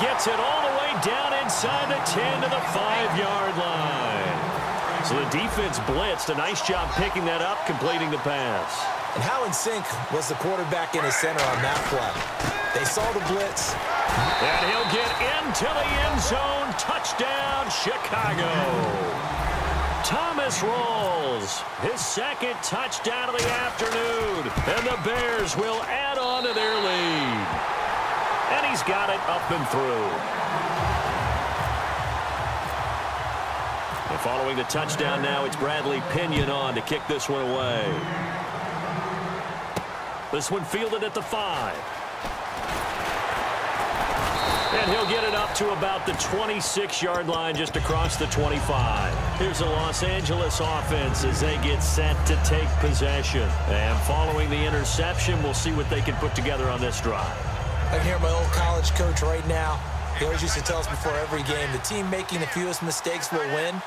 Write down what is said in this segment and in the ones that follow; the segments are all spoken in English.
gets it all the way down inside the 10 to the 5-yard line. So the defense blitzed. A nice job picking that up, completing the pass. And how in sync was the quarterback in his center on that play? They saw the blitz. And he'll get into the end zone. Touchdown, Chicago. Thomas rolls his second touchdown of the afternoon. And the Bears will add on to their lead. And he's got it up and through. And following the touchdown now, it's Bradley Pinion on to kick this one away. This one fielded at the 5. And he'll get it up to about the 26-yard line, just across the 25. Here's the Los Angeles offense as they get set to take possession. And following the interception, we'll see what they can put together on this drive. I can hear my old college coach right now. He always used to tell us before every game, the team making the fewest mistakes will win.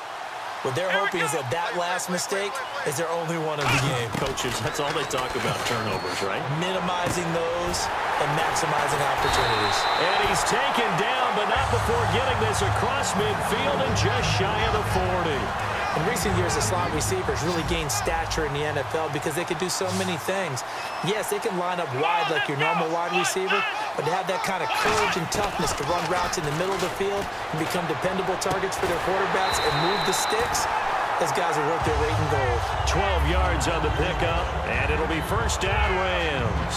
What they're hoping is that last mistake is their only one of the game. Coaches, that's all they talk about, turnovers, right? Minimizing those and maximizing opportunities. And he's taken down, but not before getting this across midfield and just shy of the 40. In recent years, the slot receivers really gained stature in the NFL because they could do so many things. Yes, they can line up wide like your normal wide receiver, but to have that kind of courage and toughness to run routes in the middle of the field and become dependable targets for their quarterbacks and move the sticks, those guys are worth their weight in gold. 12 yards on the pickup, and it'll be first down Rams.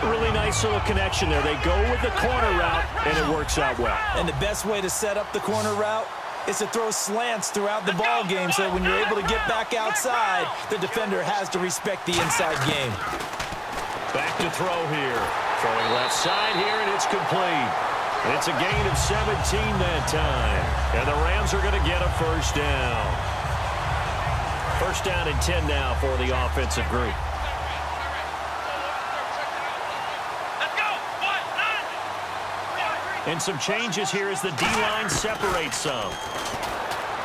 Really nice little connection there. They go with the corner route, and it works out well. And the best way to set up the corner route is to throw slants throughout the ball game so when you're able to get back outside, the defender has to respect the inside game. Back to throw here. Throwing left side here, and it's complete. And it's a gain of 17 that time. And the Rams are going to get a first down. First down and 10 now for the offensive group. And some changes here as the D-line separates some.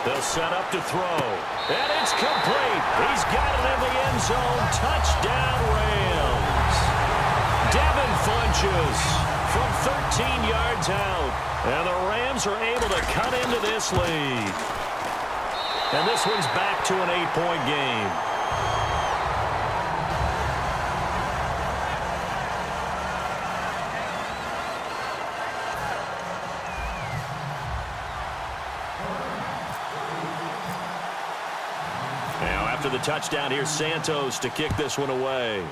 They'll set up to throw. And it's complete. He's got it in the end zone. Touchdown, Rams. Devin Funchess from 13 yards out. And the Rams are able to cut into this lead. And this one's back to an 8-point game. After the touchdown, here's Santos to kick this one away.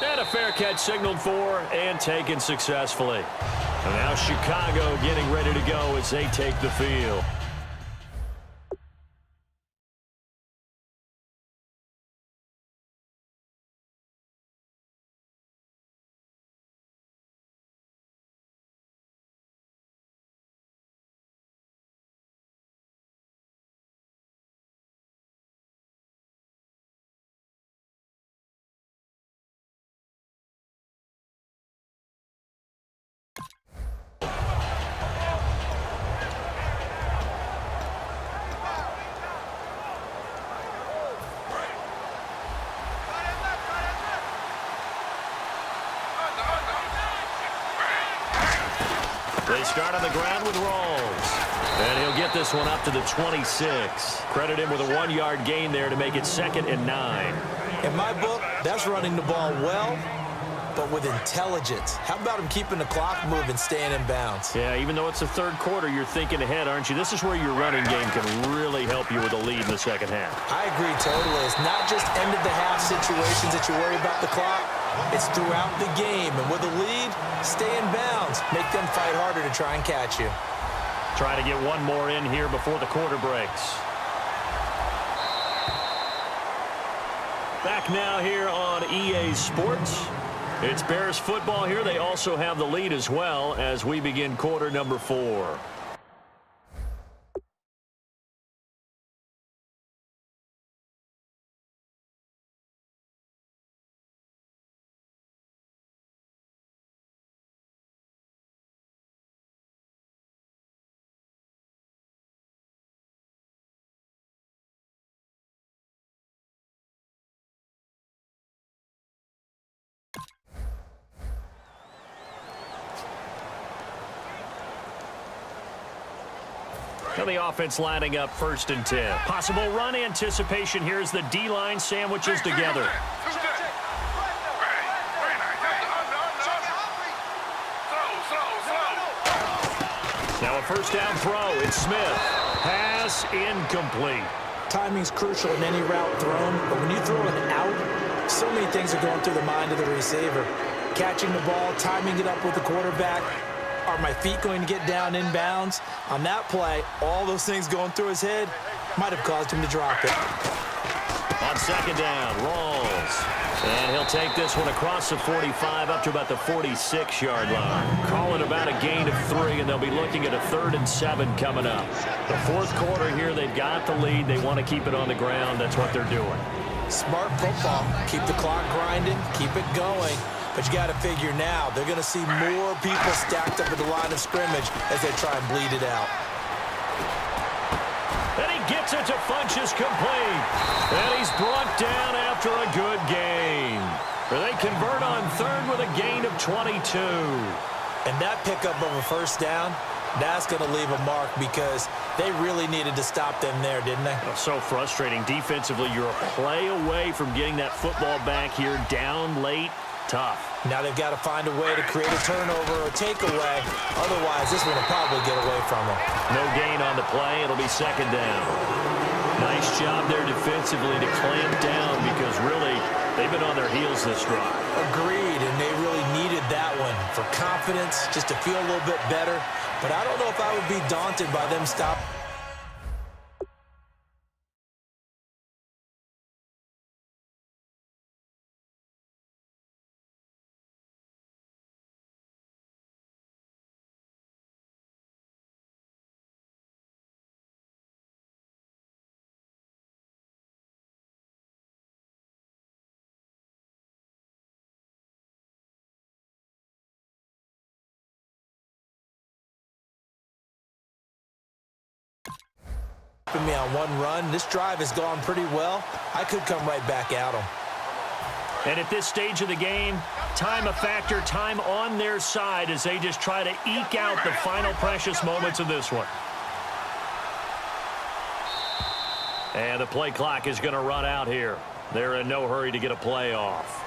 And a fair catch signaled for and taken successfully. And now Chicago getting ready to go as they take the field. They start on the ground with Rawls. And he'll get this one up to the 26. Credit him with a 1-yard gain there to make it 2nd and 9. In my book, that's running the ball well, but with intelligence. How about him keeping the clock moving, staying in bounds? Yeah, even though it's the third quarter, you're thinking ahead, aren't you? This is where your running game can really help you with a lead in the second half. I agree totally. It's not just end-of-the-half situations that you worry about the clock. It's throughout the game. And with a lead, stay in bounds. Make them fight harder to try and catch you. Trying to get one more in here before the quarter breaks. Back now here on EA Sports. It's Bears football here. They also have the lead as well as we begin quarter number 4. Now the offense lining up 1st and 10. Possible run anticipation here as the D-line sandwiches together. Now a 1st down throw. It's Smith. Pass incomplete. Timing's crucial in any route thrown, but when you throw it out, so many things are going through the mind of the receiver. Catching the ball, timing it up with the quarterback. Are my feet going to get down inbounds? On that play, all those things going through his head might have caused him to drop it. On 2nd down, rolls. And he'll take this one across the 45 up to about the 46-yard line. Calling about a gain of 3, and they'll be looking at a 3rd and 7 coming up. The 4th quarter here, they've got the lead. They want to keep it on the ground. That's what they're doing. Smart football. Keep the clock grinding. Keep it going. But you got to figure now, they're going to see more people stacked up at the line of scrimmage as they try and bleed it out. And he gets it to Funchess complete. And he's brought down after a good gain. They convert on 3rd with a gain of 22. And that pickup of a 1st down, that's going to leave a mark because they really needed to stop them there, didn't they? Oh, so frustrating. Defensively, you're a play away from getting that football back here down late. Tough. Now they've got to find a way to create a turnover or takeaway. Otherwise, this one will probably get away from them. No gain on the play. It'll be 2nd down. Nice job there defensively to clamp down because really they've been on their heels this drive. Agreed, and they really needed that one for confidence, just to feel a little bit better. But I don't know if I would be daunted by them stopping. Me on one run. This drive has gone pretty well. I could come right back at them. And at this stage of the game, time a factor, time on their side as they just try to eke out the final precious moments of this one. And the play clock is going to run out here. They're in no hurry to get a play off.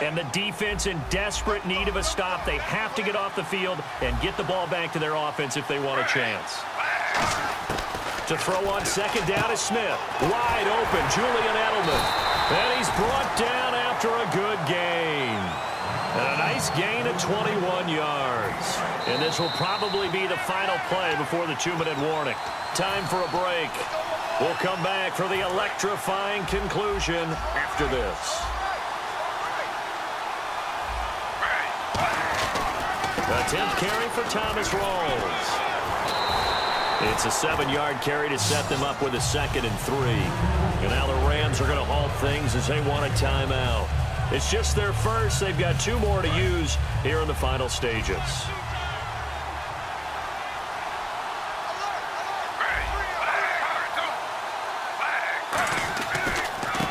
And the defense in desperate need of a stop. They have to get off the field and get the ball back to their offense if they want a chance. To throw on 2nd down is Smith. Wide open, Julian Edelman. And he's brought down after a good gain. And a nice gain of 21 yards. And this will probably be the final play before the 2-minute warning. Time for a break. We'll come back for the electrifying conclusion after this. The 10th carry for Thomas Rawls. It's a 7-yard carry to set them up with a 2nd and 3. And now the Rams are going to halt things as they want a timeout. It's just their first. They've got 2 more to use here in the final stages.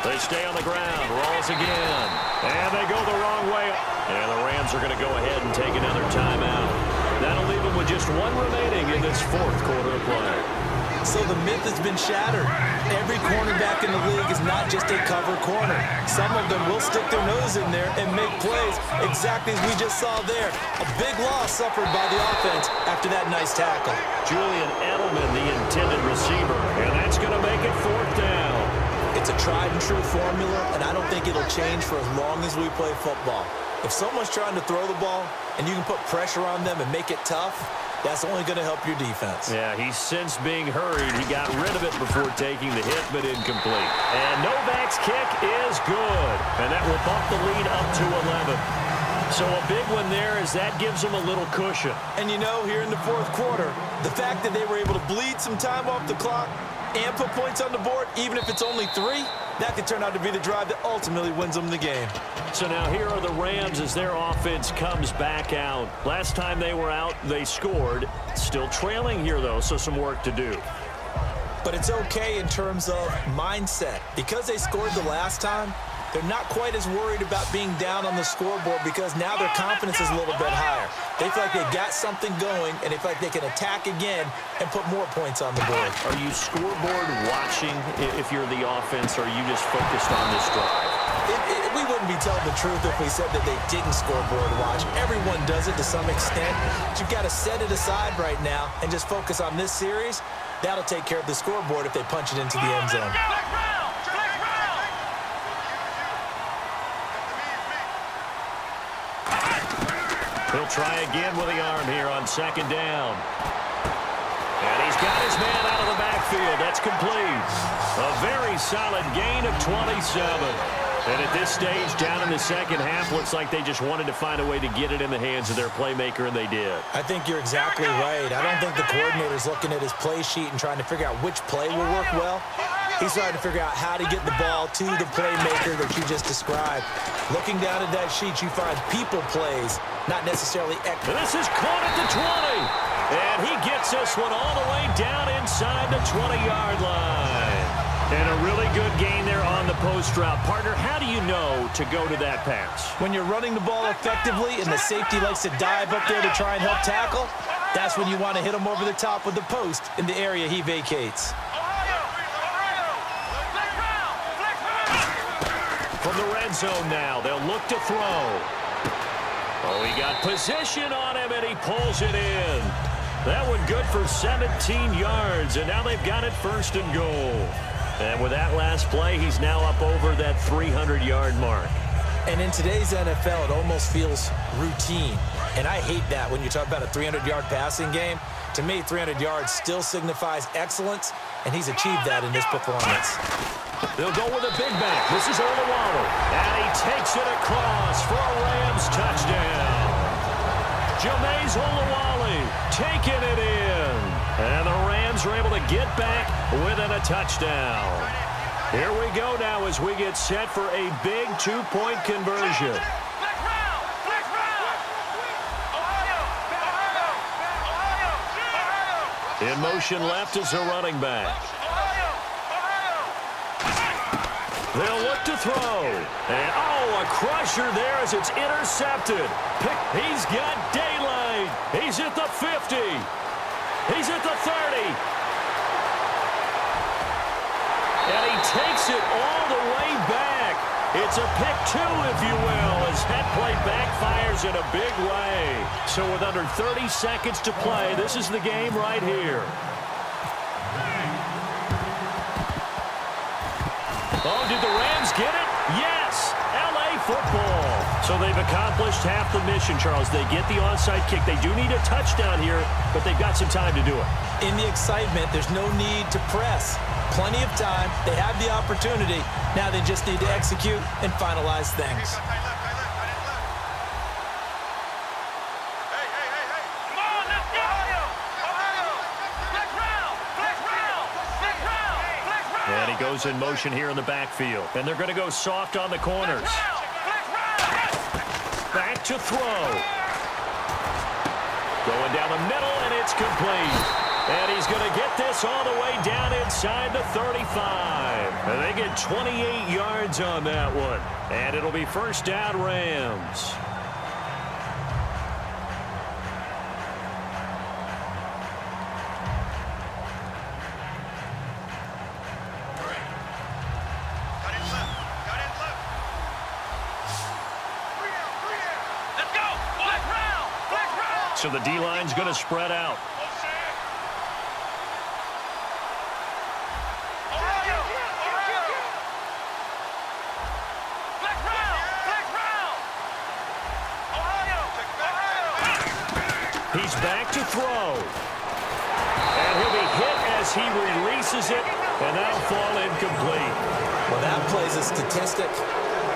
They stay on the ground. Rawls again. And they go the wrong way. And the Rams are going to go ahead and take another timeout. That'll leave them with just 1 remaining in this 4th quarter of play. So the myth has been shattered. Every cornerback in the league is not just a cover corner. Some of them will stick their nose in there and make plays exactly as we just saw there. A big loss suffered by the offense after that nice tackle. Julian Edelman, the intended receiver, and that's going to make it 4th down. It's a tried-and-true formula, and I don't think it'll change for as long as we play football. If someone's trying to throw the ball and you can put pressure on them and make it tough, that's only going to help your defense. Yeah, he's since being hurried. He got rid of it before taking the hit, but incomplete. And Novak's kick is good, and that will bump the lead up to 11. So a big one there as that gives them a little cushion. And you know, here in the 4th quarter, the fact that they were able to bleed some time off the clock and put points on the board, even if it's only 3, that could turn out to be the drive that ultimately wins them the game. So now here are the Rams as their offense comes back out. Last time they were out, they scored. Still trailing here, though, so some work to do. But it's okay in terms of mindset. Because they scored the last time, They're not quite as worried about being down on the scoreboard because now their confidence is a little bit higher. They feel like they've got something going, and they feel like they can attack again and put more points on the board. Are you scoreboard watching if you're the offense, or are you just focused on this drive? We wouldn't be telling the truth if we said that they didn't scoreboard watch. Everyone does it to some extent. But you've got to set it aside right now and just focus on this series. That'll take care of the scoreboard if they punch it into the end zone. He'll try again with the arm here on second down. And he's got his man out of the backfield. That's complete. A very solid gain of 27. And at this stage, down in the second half, looks like they just wanted to find a way to get it in the hands of their playmaker, and they did. I think you're exactly right. I don't think the coordinator's looking at his play sheet and trying to figure out which play will work well. He's trying to figure out how to get the ball to the playmaker that you just described. Looking down at that sheet, you find people plays, not necessarily extra. This is caught at the 20. And he gets this one all the way down inside the 20-yard line. And a really good gain there on the post route. Partner, how do you know to go to that pass? When you're running the ball effectively and the safety likes to dive up there to try and help tackle, that's when you want to hit him over the top with the post in the area he vacates. From the red zone now, they'll look to throw. Oh, he got position on him, and he pulls it in. That one good for 17 yards, and now they've got it first and goal. And with that last play, he's now up over that 300-yard mark. And in today's NFL, it almost feels routine. And I hate that when you talk about a 300-yard passing game. To me, 300 yards still signifies excellence, and he's achieved that in this performance. They'll go with a big back. This is Olawale. And he takes it across for a Rams touchdown. Jameis Olawale taking it in. And the Rams are able to get back within a touchdown. Here we go now as we get set for a big two-point conversion. In motion left is a running back. They'll look to throw. And, a crusher there as it's intercepted. He's got daylight. He's at the 50. He's at the 30. And he takes it all the way back. It's a pick two, if you will, as that play backfires in a big way. So with under 30 seconds to play, this is the game right here. Oh, did the Rams get it? Yes! L.A. football. So they've accomplished half the mission, Charles. They get the onside kick. They do need a touchdown here, but they've got some time to do it. In the excitement, there's no need to press. Plenty of time. They have the opportunity. Now they just need to execute and finalize things. And he goes in motion here in the backfield. And they're going to go soft on the corners. Back to throw. Going down the middle, and it's complete. And he's going to get this all the way down inside the 35. And they get 28 yards on that one. And it'll be first down Rams. So the D-line's going to spread out. He's back to throw. And he'll be hit as he releases it, and that'll fall incomplete. Well, that plays a statistic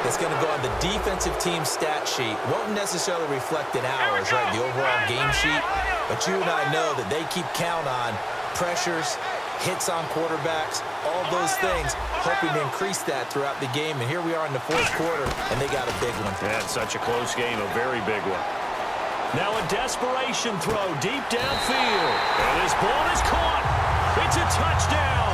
that's going to go on the defensive team stat sheet. Won't necessarily reflect in ours, right, the overall game sheet. But you and I know that they keep count on pressures, hits on quarterbacks, all those things, hoping to increase that throughout the game. And here we are in the fourth quarter, and they got a big one. Yeah, it's such a close game, a very big one. Now a desperation throw deep downfield. And his ball is caught. It's a touchdown.